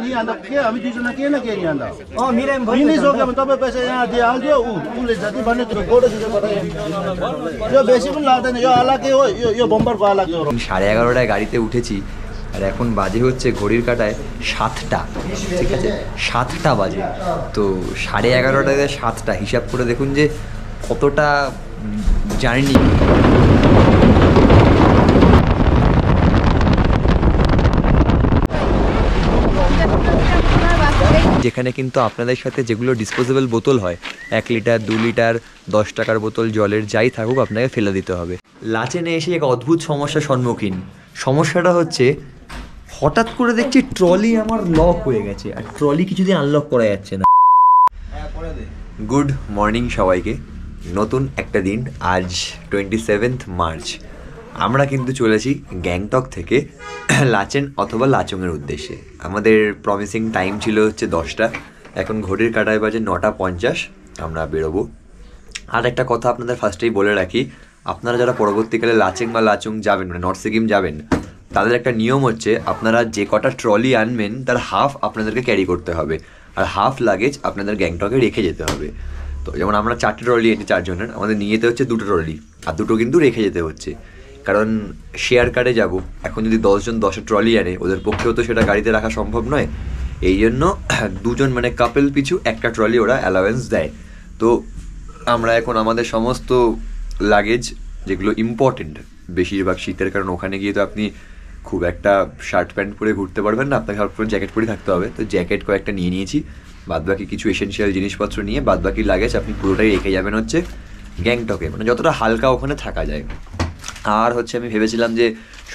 नहीं आंदा के हामी दुईजना के न के नि आंदा मिलाइम भयो फिनिश हो गयो भने तपाई पैसा यहाँ दिइहाल्थ्यो उले जति भन्ने त्यो गोडो दिन्छ पठाइ यो बेसी पनि लाग्दैन यो आलाकै हो यो बम्परको आलाकै हो 11:30টায় গাড়িতে উঠেছি আর এখন বাজে হচ্ছে ঘড়ির কাঁটায় 7টা ঠিক আছে 7টা বাজে তো 11:30টায় 7টা হিসাব করে দেখুন যে কতটা জার্নি যেখানে কিন্তু আপনাদের সাথে যেগুলো ডিসপোজেবল বোতল হয় 1 লিটার 2 লিটার 10 টাকার বোতল জলের যাই থাকুক আপনাকে ফেলে দিতে হবে লাচেনে এসে এক অদ্ভুত সমস্যার সম্মুখীন সমস্যাটা হচ্ছে হঠাৎ করে দেখছি ট্রলি আমার লক হয়ে গেছে আর ট্রলি কিছুদিন আনলক করা যাচ্ছে না গুড মর্নিং সবাইকে নতুন একটা দিন আজ 27th মার্চ আমরা কিন্তু চলেছি গ্যাংটক থেকে লাচেন অথবা লাচংয়ের উদ্দেশ্যে আমাদের প্রমিসিং টাইম ছিল হচ্ছে 10টা এখন ঘড়ির কাঁটায় বাজে 9:50 আমরা বেরোবো আর একটা কথা আপনাদের ফার্স্টেই বলে রাখি আপনারা যারা পরবর্তীকালে লাচেং বা লাচুং যাবেন মানে নর্থ সিকিম যাবেন তাদের একটা নিয়ম হচ্ছে আপনারা যে কটা ট্রলি আনবেন তার হাফ আপনাদেরকে ক্যারি করতে হবে আর হাফ লাগেজ আপনাদের গ্যাংটকে রেখে যেতে হবে তো যেমন আমরা 4টে ট্রলি এনেছি 4 জনের আমাদের নিয়ে যেতে হচ্ছে 2টো ট্রলি আর 2টো কিন্তু রেখে যেতে হচ্ছে কারণ শেয়ার কারে যাব এখন যদি 10 জন 10 ট্রলি আনে ওদের পক্ষেও তো সেটা গাড়িতে রাখা সম্ভব নয় এই জন্য দুজন মানে কাপল পিছু একটা ট্রলি ওরা অ্যালাওয়েন্স দেয় তো আমরা এখন আমাদের সমস্ত লাগেজ যেগুলো ইম্পর্টেন্ট বেশিরভাগ শীতের কারণ ওখানে গিয়ে তো আপনি খুব একটা শার্ট প্যান্ট পরে ঘুরতে পারবেন না আপনাকে সব জ্যাকেট পরে থাকতে হবে তো জ্যাকেট কয়েকটা নিয়ে নিয়েছি বাদবাকি কিছু এসেনশিয়াল জিনিসপত্র নিয়ে বাদবাকি লাগেজ আপনি পুরোটাই রেখে যাবেন হচ্ছে গ্যাংটকে মানে যতটা হালকা ওখানে থাকা যায় আর হচ্ছে আমি ভেবেছিলাম যে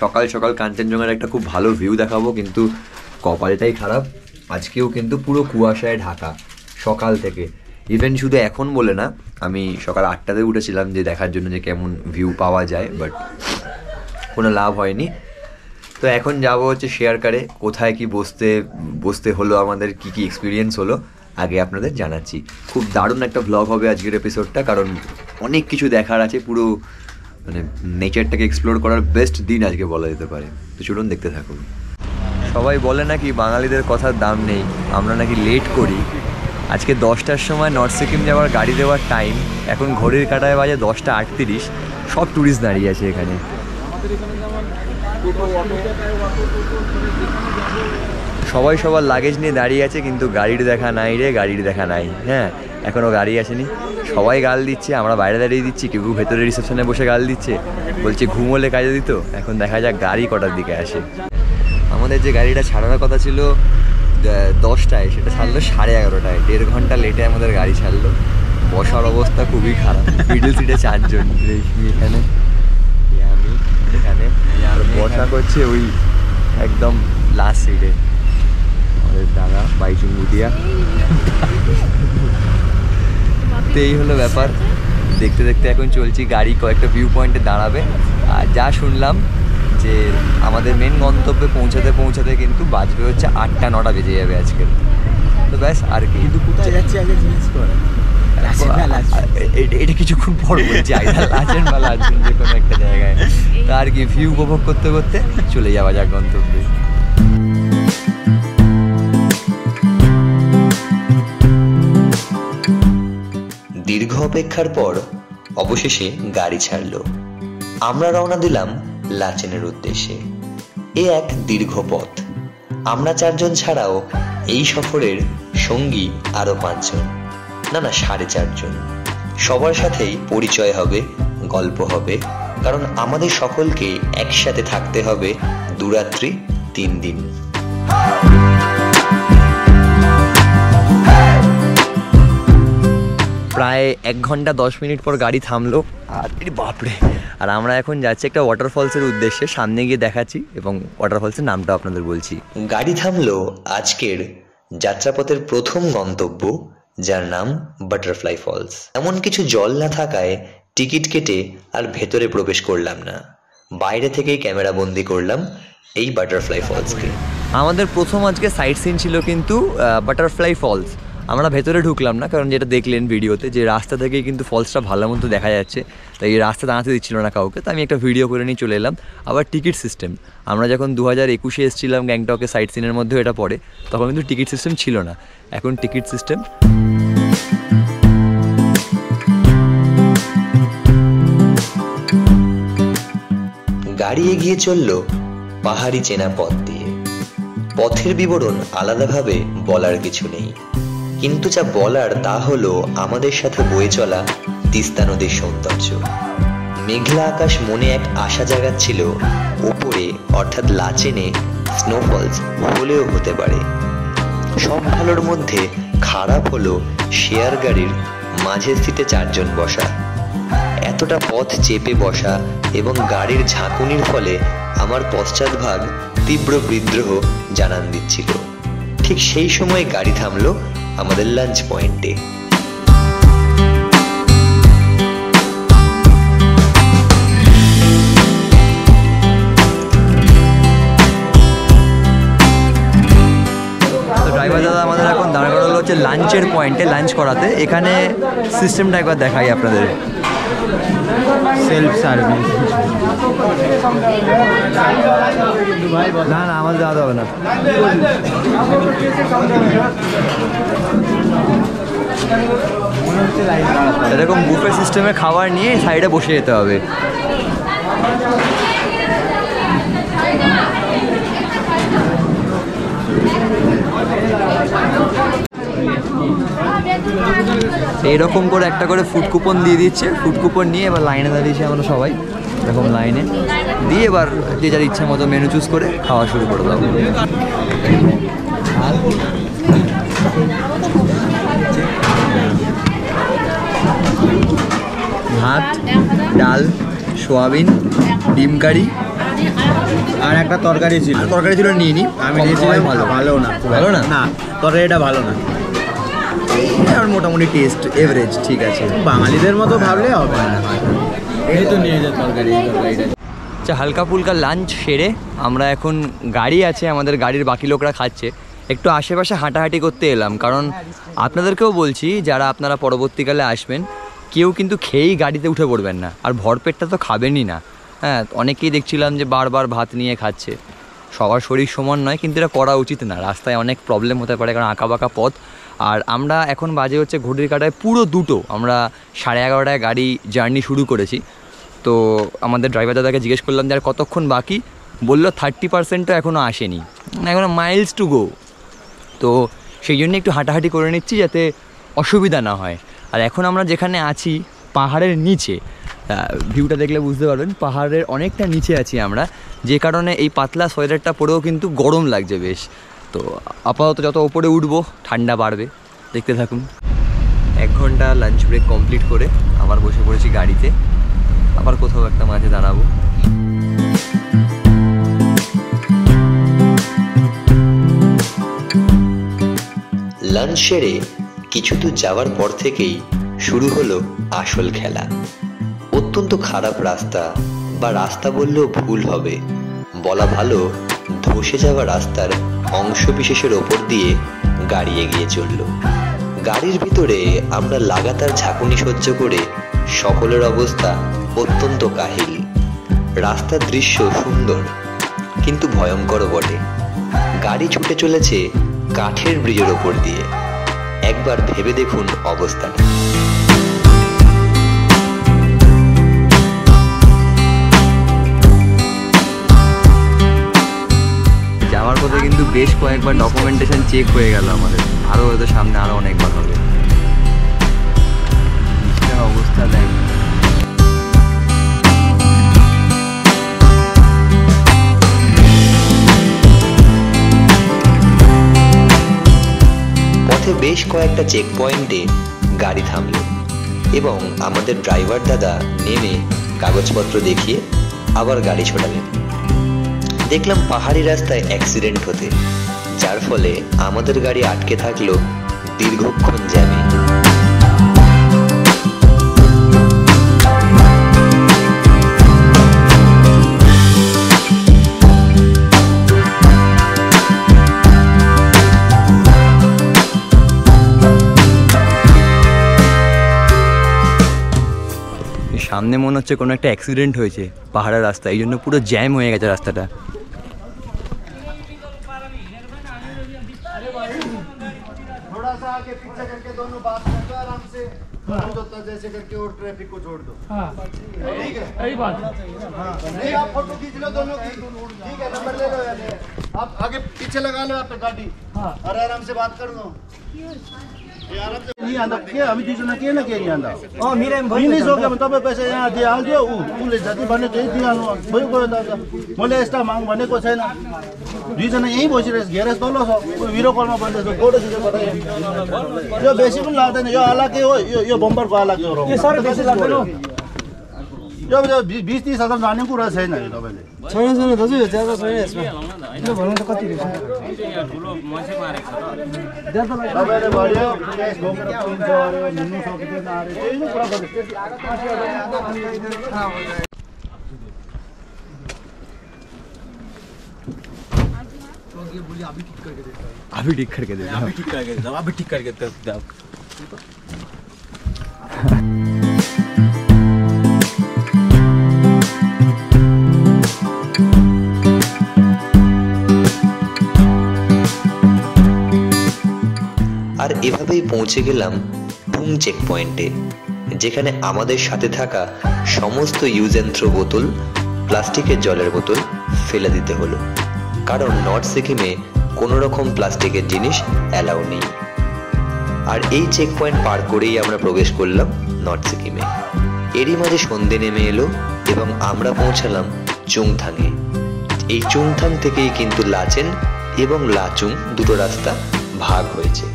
সকাল সকাল কাঞ্চনজঙ্ঘার একটা খুব ভালো ভিউ দেখাবো কিন্তু কপালটাই খারাপ আজকেও কিন্তু পুরো কুয়াশায় ঢাকা সকাল থেকে ইভেন শুধু এখন বলে না আমি সকাল 8টাতে উঠেছিলাম যে দেখার জন্য যে কেমন ভিউ পাওয়া যায় বাট কোনো লাভ হয়নি তো এখন যাব হচ্ছে শেয়ার কারে কোথায় কি বসতে হলো আমাদের কি এক্সপিরিয়েন্স হলো আগে আপনাদের জানাচ্ছি খুব দারুণ একটা ভ্লগ হবে আজকের এপিসোডটা কারণ অনেক কিছু দেখার আছে পুরো মানে নেচারটাকে এক্সপ্লোর করার বেস্ট দিন আজকে বলা যেতে পারে তো চলুন দেখতে থাকুন সবাই বলে নাকি বাঙালিদের কথার দাম নেই আমরা নাকি লেট করি আজকে 10টার সময় নর্থ সিকিম যাওয়ার গাড়ি দেওয়ার টাইম এখন ঘড়ির কাঁটায় বাজে 10:38 সব ট্যুরিস্ট দাঁড়িয়ে আছে এখানে সবাই সবার লাগেজ নিয়ে দাঁড়িয়ে আছে কিন্তু গাড়ির দেখা নাই রে গাড়ির দেখা নাই হ্যাঁ এখনও গাড়ি আসেনি সবাই গাল দিচ্ছে আমরা বাইরে দাঁড়িয়ে দিচ্ছি কেউ ভেতরে রিসেপশনে বসে গাল দিচ্ছে বলছে ঘুমোলে কাজে দিত এখন দেখা যাক গাড়ি কটার দিকে আসে আমাদের যে গাড়িটা ছাড়ানোর কথা ছিল 10টায় সেটা ছাড়লো 11:30টায় 1.5 ঘন্টা লেটে আমাদের গাড়ি ছাড়লো বসার অবস্থা খুবই খারাপ মিডল সিটে 4 জন এখানে আমি এখানে আর বসা করছে ওই একদম লাস্ট সিটে আমাদের দাদা বাইচুঙ্গুটিয়া তো এই হলো ব্যাপার দেখতে দেখতে এখন চলছি গাড়ি কয়েকটা ভিউ পয়েন্টে দাঁড়াবে আর যা শুনলাম যে আমাদের মেন গন্তব্যে পৌঁছাতে কিন্তু বাজবে হচ্ছে 8টা-9টা বেজে যাবে আজকে তো ব্যাস আর কি কিন্তু কোথায় যাচ্ছি আগে জিজ্ঞেস করে এটা কিছুক্ষণ পর বলছি আইডাল লাচেন বা লাচেন যে কোনো একটা জায়গায় তো আর কি ভিউ উপভোগ করতে করতে চলে যাওয়া যাক গন্তব্যে দীর্ঘ অপেক্ষার পর অবশেষে গাড়ি ছাড়লো আমরা রওনা দিলাম লাচেনের উদ্দেশ্যে এ এক দীর্ঘ পথ আমরা 4 জন ছাড়াও এই সফরের সঙ্গী আরো 5 জন না 4.5 জন সবার সাথেই পরিচয় হবে গল্প হবে কারণ আমাদের সকলকে একসাথে থাকতে হবে 2 রাত্রি 3 দিন প্রায় 1 ঘন্টা 10 মিনিট পর গাড়ি থামলো আর বাপরে আর আমরা এখন যাচ্ছি একটা ওয়াটারফলসের উদ্দেশ্যে সামনে গিয়ে দেখাচ্ছি এবং ওয়াটারফলসের নামটা আপনাদের বলছি গাড়ি থামলো আজকের যাত্রাপথের প্রথম গন্তব্য যার নাম বাটারফ্লাই ফলস এমন কিছু জল না থাকায় টিকিট কেটে আর ভেতরে প্রবেশ করলাম না বাইরে থেকেই ক্যামেরা বন্দি করলাম এই বাটারফ্লাই ফলসকে আমাদের প্রথম আজকে সাইট সিন ছিল কিন্তু বাটারফ্লাই ফলস আমরা ভেতরে ঢুকলাম না, কারণ যেটা দেখলেন ভিডিওতে যে রাস্তা থেকেই কিন্তু ফলসটা ভালো মতো দেখা যাচ্ছে, তাই এই রাস্তা দাঁড়াতে দিচ্ছিল না কাউকে। তো আমি একটা ভিডিও করে নিয়ে চলে এলাম। আবার টিকিট সিস্টেম, আমরা যখন 2021-এ এসেছিলাম গ্যাংটকে সাইট সিনের মধ্যেও এটা পড়ে, তখন কিন্তু টিকিট সিস্টেম ছিল না, এখন টিকিট সিস্টেম। গাড়ি এগিয়ে চলল পাহাড়ি চেনা পথ দিয়ে। পথের বিবরণ আলাদাভাবে বলার কিছু নেই, কিন্তু যা বলার তা হলো আমাদের সাথে বয়ে চলা তিস্তা নদীর সৌন্দর্য। মেঘলা আকাশ মনে এক আশা জাগাচ্ছিল, ওপরে অর্থাৎ লাচেনে স্নোফলস হলেও হতে পারে। সব ভালোর মধ্যে খারাপ হলো শেয়ার গাড়ির মাঝের সিটে 4 জন বসা। এতটা পথ চেপে বসা এবং গাড়ির ঝাঁকুনির ফলে আমার পশ্চাৎভাগ তীব্র বিদ্রোহ জানান দিচ্ছিল। ঠিক সেই সময় গাড়ি থামলো আমাদের লাঞ্চ পয়েন্টে। ড্রাইভার দাদা আমাদের এখন দাঁড় করালো হচ্ছে লাঞ্চের পয়েন্টে, লাঞ্চ করাতে। এখানে সিস্টেমটা একবার দেখাই আপনাদের। সেলফ সার্ভিস, না না আমাদের দেওয়া হবে না। এরকম বুফে সিস্টেমে খাবার নিয়ে সাইডে বসে যেতে হবে। এইরকম করে একটা করে ফুড কুপন দিয়ে দিচ্ছে। ফুড কুপন নিয়ে এবার লাইনে দাঁড়িয়েছি আমরা সবাই, এরকম লাইনে দিয়ে এবার যে যার ইচ্ছা মতো মেনু চুজ করে খাওয়া শুরু করে দেবো। ভাত, ডাল, সোয়াবিন, ডিম কারি আর একটা তরকারি ছিল। তরকারি ছিল নিয়ে নি আমি নিয়েছিলাম, ভালো না, ভালো না, না তরকারিটা ভালো না। আর মোটামুটি টেস্ট এভারেজ, ঠিক আছে, বাঙালিদের মতো ভাবলে হবে না। এই তো নিয়ে যায় তরকারিটা। আচ্ছা, হালকা ফুলকা লাঞ্চ সেরে আমরা এখন গাড়ি আছে, আমাদের গাড়ির বাকি লোকরা খাচ্ছে, একটু আশেপাশে হাঁটাহাঁটি করতে এলাম। কারণ আপনাদেরকেও বলছি, যারা আপনারা পরবর্তীকালে আসবেন, কেউ কিন্তু খেয়েই গাড়িতে উঠে পড়বেন না, আর ভরপেটটা তো খাবেনই না। হ্যাঁ, অনেকেই দেখছিলাম যে বারবার ভাত নিয়ে খাচ্ছে। সবার শরীর সমান নয়, কিন্তু এটা করা উচিত না। রাস্তায় অনেক প্রবলেম হতে পারে, কারণ আঁকাবাঁকা পথ। আর আমরা এখন বাজে হচ্ছে ঘড়ির কাঁটায় পুরো 2টো, আমরা 11:30টায় গাড়ি জার্নি শুরু করেছি। তো আমাদের ড্রাইভার দাদাকে জিজ্ঞেস করলাম যে আর কতক্ষণ বাকি, বললো 30%ও এখনও আসেনি, এখনও মাইলস টু গো। তো সেই জন্য একটু হাঁটাহাঁটি করে নিচ্ছি যাতে অসুবিধা না হয়। আর এখন আমরা যেখানে আছি পাহাড়ের নিচে, ভিউটা দেখলে বুঝতে পারবেন পাহাড়ের অনেকটা নিচে আছি আমরা, যে কারণে এই পাতলা সোয়েটারটা পরেও কিন্তু গরম লাগছে বেশ। তো আপাতত যত ওপরে উঠবো ঠান্ডা বাড়বে, দেখতে থাকুন। 1 ঘন্টা লাঞ্চ ব্রেক কমপ্লিট করে আবার বসে পড়েছি গাড়িতে, আবার কোথাও একটা মাঝে দাঁড়াবো। লাঞ্চ সেরে কিছু দূর যাওয়ার পর থেকেই শুরু হলো আসল খেলা। অত্যন্ত খারাপ রাস্তা, বা রাস্তা বললেও ভুল হবে, বলা ভালো ধসে যাওয়া রাস্তার অংশ বিশেষের ওপর দিয়ে গাড়ি এগিয়ে চলল। গাড়ির ভিতরে আমরা লাগাতার ঝাঁকুনি সহ্য করে সকলের অবস্থা অত্যন্ত কাহিল। রাস্তার দৃশ্য সুন্দর কিন্তু ভয়ঙ্কর বটে। গাড়ি ছুটে চলেছে কাঠের ব্রিজের ওপর দিয়ে। একবার ভেবে দেখুন অবস্থাটা। যাওয়ার পথে কিন্তু বেশ কয়েকবার ডকুমেন্টেশন চেক হয়ে গেল আমাদের, আরও হয়তো সামনে আরও অনেকবার হবে। অবস্থা দেখ, পথে বেশ কয়েকটা চেক পয়েন্টে গাড়ি থামল এবং আমাদের ড্রাইভার দাদা নেমে কাগজপত্র দেখিয়ে আবার গাড়ি ছোটালেন। দেখলাম পাহাড়ি রাস্তায় অ্যাক্সিডেন্ট হতে, যার ফলে আমাদের গাড়ি আটকে থাকলো দীর্ঘক্ষণ জ্যামে। সামনে মনে হচ্ছে কোনো একটা অ্যাক্সিডেন্ট হয়েছে পাহাড়ের রাস্তা, এই জন্য পুরো জ্যাম হয়ে গেছে রাস্তাটা। जैसे करके और ट्रैफिक को छोड़ दो। हाँ, ठीक है, सही बात है। हाँ, नहीं आप फोटो खींच लो दोनों की, ठीक है, नंबर ले लो यार, आप आगे पीछे लगा लो आप गाड़ी, हाँ, और आराम से बात कर लो। नहीं आंदा क्या अभी दूसरा ना क्या ना क्या नहीं आंदा। हाँ मेरे नहीं सो क्या मतलब पैसे यहाँ दिया हाल दियो उले जाती बने तो दिया हाल भाई कोई दादा मोले एक्स्ट्रा मांग बने को छैन दुईजना यही बसिरहेछ घेरेछ तल छ भिडियो कलमा बन्दैछ फोटो खिचेर पठाए यो बेसी पनि लाग्दैन यो अलग्गै हो यो बम्परको अलग्गै हो यो सर बेसी लाग्दैन यो 20-30 हजार जाने कुरा छैन यो तपाईले छैन दाजु यो ज्यादा छैन यसमा किन भन्नु त कति रहेछ ठुलो मान्छे मारेको छ र तपाईले भन्यो केस घोकेर पुग्छ अरे हिँड्नु सक्दैन अरे त्यही नै कुरा गर्दै अभी ठीक करके दे अभी ठीक करके दो अभी ठीक करके दो। আর এভাবেই পৌঁছে গেলাম টুং চেক পয়েন্টে, যেখানে আমাদের সাথে থাকা সমস্ত ইউজ অ্যান্ড থ্রো বোতল, প্লাস্টিকের জলের বোতল ফেলে দিতে হলো, কারণ নর্থ সিকিমে কোনো রকম প্লাস্টিকের জিনিস অ্যালাউ নেই। আর এই চেক পয়েন্ট পার করেই আমরা প্রবেশ করলাম নর্থ সিকিমে। এরই মাঝে সন্ধে নেমে এলো এবং আমরা পৌঁছালাম চুংথাংয়ে। এই চুংথাং থেকেই কিন্তু লাচেন এবং লাচুং দুটো রাস্তা ভাগ হয়েছে।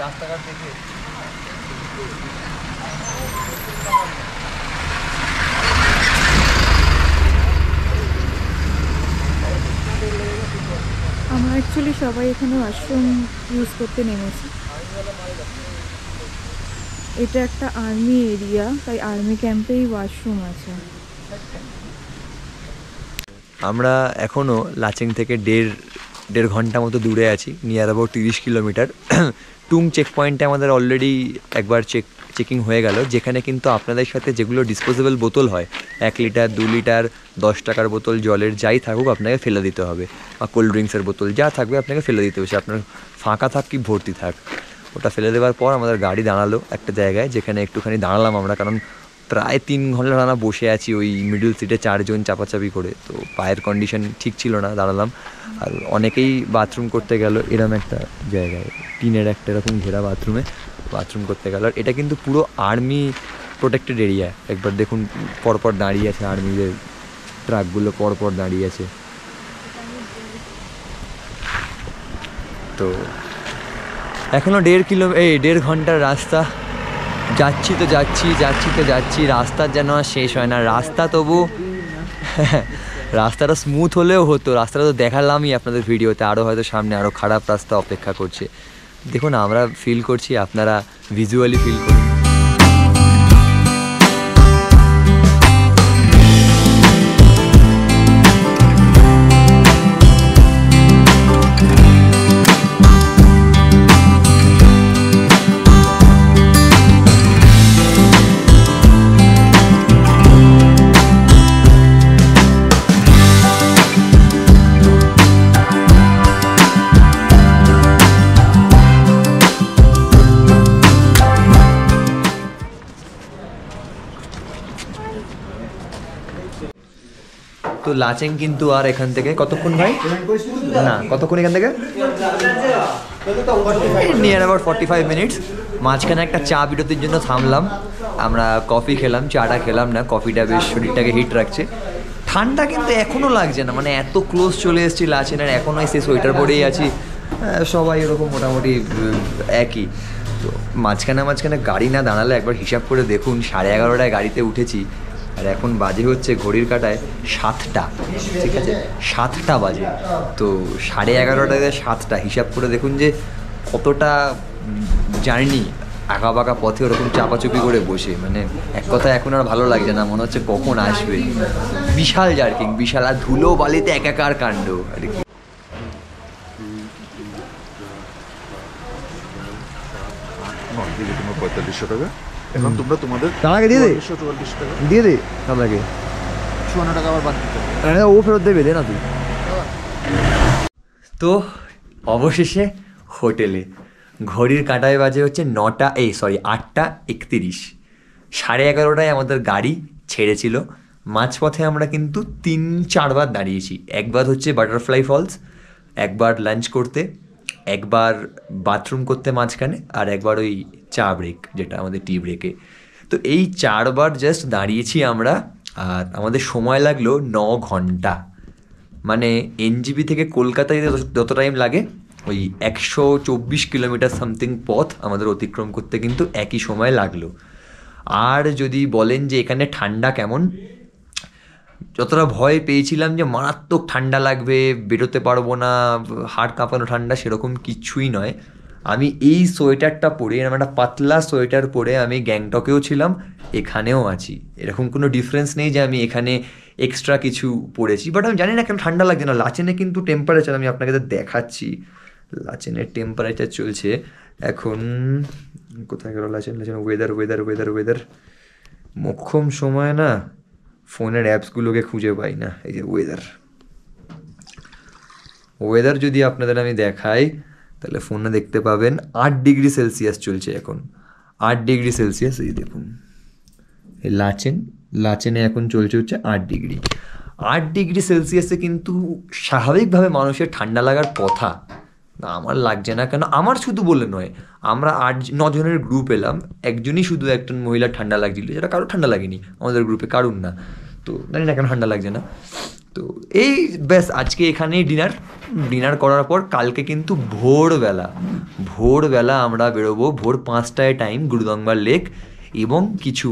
রাস্তাঘাট দেখে আমরা অ্যাকচুয়ালি সবাই এখানে ওয়াশরুম ইউজ করতে নেমেছি। এটা একটা আর্মি এরিয়া, তাই আর্মি ক্যাম্পেই ওয়াশরুম আছে। আমরা এখনও লাচেং থেকে দেড় ঘন্টা মতো দূরে আছি, নিয়ার অ্যাবাউট 30 কিলোমিটার। টুং চেক পয়েন্টে আমাদের অলরেডি একবার চেকিং হয়ে গেল, যেখানে কিন্তু আপনাদের সাথে যেগুলো ডিসপোজেবল বোতল হয় 1 লিটার 2 লিটার 10 টাকার বোতল জলের যাই থাকুক আপনাকে ফেলে দিতে হবে, বা কোল্ড ড্রিঙ্কসের বোতল যা থাকবে আপনাকে ফেলে দিতে হবে, সে আপনার ফাঁকা থাক কি ভর্তি থাক। ওটা ফেলে দেওয়ার পর আমাদের গাড়ি দাঁড়ালো একটা জায়গায়, যেখানে একটুখানি দাঁড়ালাম আমরা, কারণ প্রায় 3 ঘন্টা টানা বসে আছি ওই মিডল সিটে 4 জন চাপাচাপি করে, তো পায়ের কন্ডিশন ঠিক ছিল না, দাঁড়ালাম। আর অনেকেই বাথরুম করতে গেল এরকম একটা জায়গায়, টিনের একটা এরকম ঘেরা বাথরুম করতে গেল। আর এটা কিন্তু পুরো আর্মি প্রোটেক্টেড এরিয়া, একবার দেখুন পরপর দাঁড়িয়ে আছে আর্মিদের ট্রাকগুলো, পরপর দাঁড়িয়ে আছে। তো এখনও 1.5 ঘন্টার রাস্তা, যাচ্ছি তো যাচ্ছি, রাস্তার যেন আর শেষ হয় না। রাস্তা তবু রাস্তাটা স্মুথ হলেও হতো, রাস্তাটা তো দেখালামই আপনাদের ভিডিওতে, আরও হয়তো সামনে আরও খারাপ রাস্তা অপেক্ষা করছে। দেখুন আমরা ফিল করছি, আপনারা ভিজুয়ালি ফিল করুন। তো লাচেং কিন্তু আর এখান থেকে কতক্ষণ ভাই, না কতক্ষণ এখান থেকে নিয়ার অ্যাবাউট 45 মিনিটস। মাঝখানে একটা চা বিরতির জন্য থামলাম, আমরা কফি খেলাম, চাটা খেলাম না, কফিটা বেশ শরীরটাকে হিট রাখছে। ঠান্ডা কিন্তু এখনও লাগছে না, মানে এত ক্লোজ চলে এসেছি লাচেনের, এখনও এসে সোয়েটার পরেই আছি, সবাই এরকম মোটামুটি একই। তো মাঝখানে গাড়ি না দাঁড়ালে একবার হিসাব করে দেখুন, 11:30টায় গাড়িতে উঠেছি আর এখন বাজে হচ্ছে ঘড়ির কাঁটায় 7টা, ঠিক আছে 7টা বাজে। তো 11:30টায় 7টা, হিসাব করে দেখুন যে কতটা জার্নি, আঁকা বাঁকা পথে ওরকম চাপাচুপি করে বসে, মানে এক কথা এখন আর ভালো লাগছে না, মনে হচ্ছে কখন আসবে। বিশাল জার্কিং, বিশাল, আর ধুলো বালিতে একাকার কাণ্ড আর কি। তোমার 4500 টাকা, এখন তোমরা তোমাদের তাকে দিয়ে দে, 44 টাকা দিয়ে দে তাকে, 54 টাকা আবার বাদ দিতে হ্যাঁ ও ফেরত দেবে, দে না তুই। তো অবশেষে হোটেলে, ঘড়ির কাঁটায় বাজে হচ্ছে 8:31, 11:30টায় আমাদের গাড়ি ছেড়েছিল। মাঝপথে আমরা কিন্তু 3-4 বার দাঁড়িয়েছি। একবার হচ্ছে বাটারফ্লাই ফলস, একবার লাঞ্চ করতে, একবার বাথরুম করতে মাঝখানে, আর একবার ওই চা ব্রেক, যেটা আমাদের টি ব্রেকে। তো এই 4 বার জাস্ট দাঁড়িয়েছি আমরা, আর আমাদের সময় লাগলো 9 ঘন্টা। মানে এনজিপি থেকে কলকাতায় যত টাইম লাগে ওই 124 কিলোমিটার সামথিং পথ আমাদের অতিক্রম করতে কিন্তু একই সময় লাগলো। আর যদি বলেন যে এখানে ঠান্ডা কেমন, যতটা ভয় পেয়েছিলাম যে মারাত্মক ঠান্ডা লাগবে, বেরোতে পারবো না, হাড় কাঁপানো ঠান্ডা, সেরকম কিছুই নয়। আমি এই সোয়েটারটা পরে, এরকম একটা পাতলা সোয়েটার পরে আমি গ্যাংটকেও ছিলাম, এখানেও আছি। এরকম কোনো ডিফারেন্স নেই যে আমি এখানে এক্সট্রা কিছু পরেছি, বাট আমি জানি না কেন ঠান্ডা লাগছে না। লাচেনে কিন্তু টেম্পারেচার আমি আপনাকে দেখাচ্ছি, লাচেনের টেম্পারেচার চলছে এখন, কোথায় গেল লাচেন, ওয়েদার মোক্ষম সময় না, ফোনের অ্যাপসগুলোকে খুঁজে পাই না। এই যে ওয়েদার যদি আপনাদের আমি দেখাই তাহলে ফোনে দেখতে পাবেন 8 ডিগ্রি সেলসিয়াস চলছে এখন, 8 ডিগ্রি সেলসিয়াস। এই দেখুন এই লাচেনে এখন চলছে হচ্ছে 8 ডিগ্রি। 8 ডিগ্রি সেলসিয়াসে কিন্তু স্বাভাবিকভাবে মানুষের ঠান্ডা লাগার কথা, আমার লাগছে না কেন। আমার শুধু বলে নয়, আমরা 8-9 জনের গ্রুপ এলাম, একজনই শুধু একজন মহিলার ঠান্ডা লাগছিল, যেটা কারোর ঠান্ডা লাগেনি আমাদের গ্রুপে, কারুর না। তো জানি না কেন ঠান্ডা লাগছে না। তো এই ব্যাস, আজকে এখানেই ডিনার করার পর কালকে কিন্তু ভোরবেলা আমরা বেরোবো, ভোর 5টায় টাইম, গুরুদম্বার লেক এবং কিছু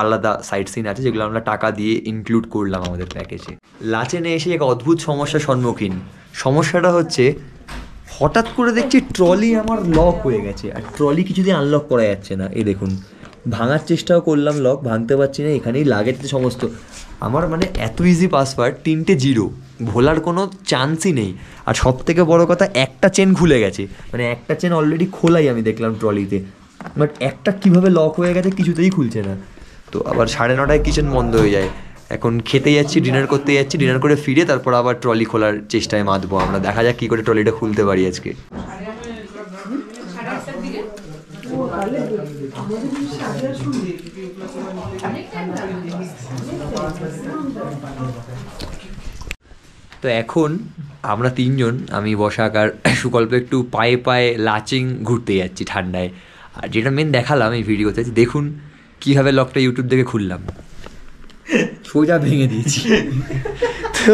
আলাদা সাইট সিন আছে যেগুলো আমরা টাকা দিয়ে ইনক্লুড করলাম আমাদের প্যাকেজে। লাচেনে এসে এক অদ্ভুত সমস্যার সম্মুখীন। সমস্যাটা হচ্ছে হঠাৎ করে দেখছি ট্রলি আমার লক হয়ে গেছে, আর ট্রলি কিছুদিন আনলক করা যাচ্ছে না। এই দেখুন, ভাঙার চেষ্টাও করলাম, লক ভাঙতে পারছি না। এখানেই লাগেছে সমস্ত, আমার মানে এত ইজি পাসওয়ার্ড, 3টে 0, ভোলার কোনো চান্সই নেই। আর সব থেকে বড়ো কথা, একটা চেন খুলে গেছে, মানে একটা চেন অলরেডি খোলাই আমি দেখলাম ট্রলিতে, বাট একটা কীভাবে লক হয়ে গেছে কিছুতেই খুলছে না। তো আবার 9:30টায় কিচেন বন্ধ হয়ে যায়। এখন খেতে যাচ্ছি, ডিনার করতে যাচ্ছি, ডিনার করে ফিরে তারপর আবার ট্রলি খোলার চেষ্টায় মাতবো আমরা। দেখা যাক কী করে ট্রলিটা খুলতে পারি আজকে। তো এখন আমরা 3 জন, আমি বসাক আর সুকল্প, একটু পায়ে লাচিং ঘুরতে যাচ্ছি ঠান্ডায়। আর যেটা মেন দেখালাম এই ভিডিওতে, দেখুন কীভাবে লকটা ইউটিউব থেকে খুললাম, সোজা ভেঙে দিয়েছি। তো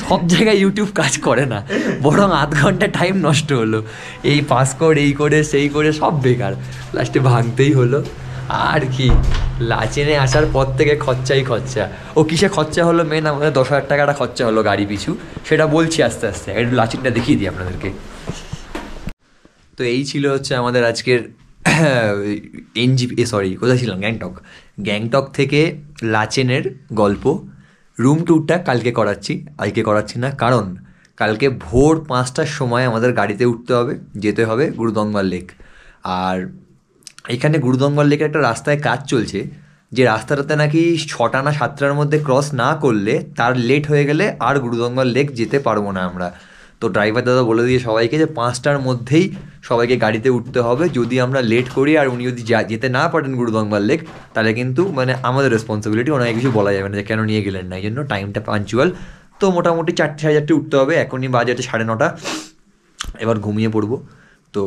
সব জায়গায় ইউটিউব কাজ করে না, বরং আধ ঘন্টা টাইম নষ্ট হলো, এই পাসকোড এই করে সেই করে সব বেকার, লাস্টে ভাঙতেই হলো। আর কি, লাচেনে আসার পর থেকে খরচাই খরচা। ও কিসে খরচা হলো, মেন আমাদের 10,000 টাকাটা খরচা হলো গাড়ি পিছু, সেটা বলছি আস্তে আস্তে। একটু লাচেনটা দেখিয়ে দিই আপনাদেরকে। তো এই ছিল হচ্ছে আমাদের আজকের কোথায় ছিলাম, গ্যাংটক থেকে লাচেনের গল্প। রুম ট্যুরটা কালকে করাচ্ছি না, কারণ কালকে ভোর 5টার সময় আমাদের গাড়িতে উঠতে হবে, যেতে হবে গুরুদম্বার লেক। আর এখানে গুরুদম্বার লেকের একটা রাস্তায় কাজ চলছে, যে রাস্তাটাতে নাকি 6টা না 7টার মধ্যে ক্রস না করলে, তার লেট হয়ে গেলে আর গুরুদম্বার লেক যেতে পারবো না আমরা। তো ড্রাইভার দাদা বলে দিয়ে সবাইকে যে 5টার মধ্যেই সবাইকে গাড়িতে উঠতে হবে। যদি আমরা লেট করি আর উনি যদি যেতে না পারেন গুরুদম্বার লেক, তাহলে কিন্তু মানে আমাদের রেসপন্সিবিলিটি, ওনাকে কিছু বলা যাবে না যে কেন নিয়ে গেলেন না। এই জন্য টাইমটা পাঞ্চুয়াল। তো মোটামুটি 4টে 4:30 উঠতে হবে, এখনই বাজে 9:30, এবার ঘুমিয়ে পড়বো। তো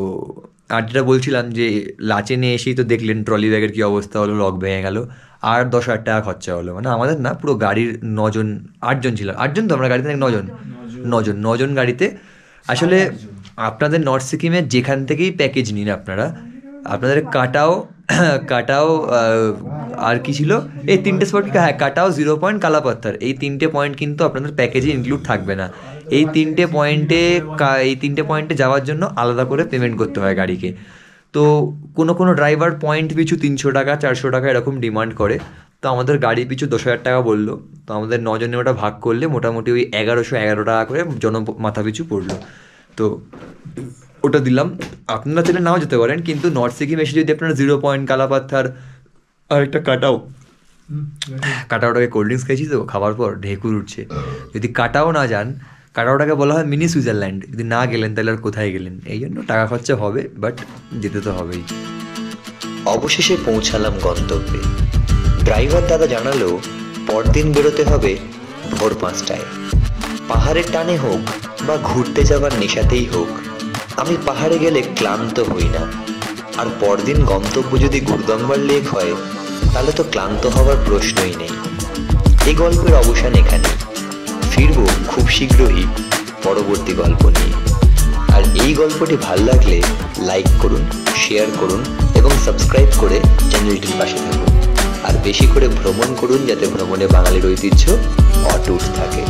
আর যেটা বলছিলাম যে লাচেনে এসেই তো দেখলেন ট্রলি ব্যাগের কী অবস্থা হলো, লক ভেঙে গেল, আর 10,000 টাকা খরচা হলো। মানে আমাদের না, পুরো গাড়ির 8 জন ছিল, 8 জন তো আমরা গাড়িতে, 9 জন গাড়িতে। আসলে আপনাদের নর্থ সিকিমের যেখান থেকেই প্যাকেজ নিন আপনাদের কাটাও আর কি ছিল, এই 3টে স্পট, হ্যাঁ, কাটাও, 0 পয়েন্ট, কালাপাত্থার, এই 3টে পয়েন্ট কিন্তু আপনাদের প্যাকেজে ইনক্লুড থাকবে না। এই 3টে পয়েন্টে যাওয়ার জন্য আলাদা করে পেমেন্ট করতে হয় গাড়িকে। তো কোনো ড্রাইভার পয়েন্ট পিছু 300 টাকা 400 টাকা এরকম ডিমান্ড করে। তো আমাদের গাড়ি পিছু 10,000 টাকা বললো। তো আমাদের 9 জনে ওটা ভাগ করলে মোটামুটি ওই 1111 টাকা করে মাথা পিছু পড়লো। তো ওটা দিলাম। আপনারা চাইলে নাও যেতে পারেন, কিন্তু নর্থ সিকিম এসে যদি আপনারা 0 পয়েন্ট, কালাপাথার আর একটা কাটাওটাকে কোল্ড ড্রিঙ্কস খেয়েছি তো খাবার পর ঢেকুর উঠছে, যদি কাটাও না যান, কাটাওটাকে বলা হয় মিনি সুইজারল্যান্ড, যদি না গেলেন তাহলে আর কোথায় গেলেন। এই জন্য টাকা খরচা হবে, বাট যেতে তো হবেই। অবশেষে পৌঁছালাম গন্তব্যে। ড্রাইভার দাদা জানালো পরদিন বেরোতে হবে ভোর 5টায়। পাহাড়ের টানে হোক বা ঘুরতে যাবার নেশাতেই হোক, আমি পাহাড়ে গেলে ক্লান্ত হই না। আর পরদিন গন্তব্য যদি গুরদম্বার লেক হয়, তাহলে তো ক্লান্ত হওয়ার প্রশ্নই নেই। এই গল্পের অবসান এখানে। ফিরবো খুব শীঘ্রই পরবর্তী গল্প নিয়ে। আর এই গল্পটি ভালো লাগলে লাইক করুন, শেয়ার করুন এবং সাবস্ক্রাইব করে চ্যানেলটির পাশে থাকুন। আর বেশি করে ভ্রমণ করুন, যাতে ভ্রমণে বাঙালির ঐতিহ্য অটুট থাকে।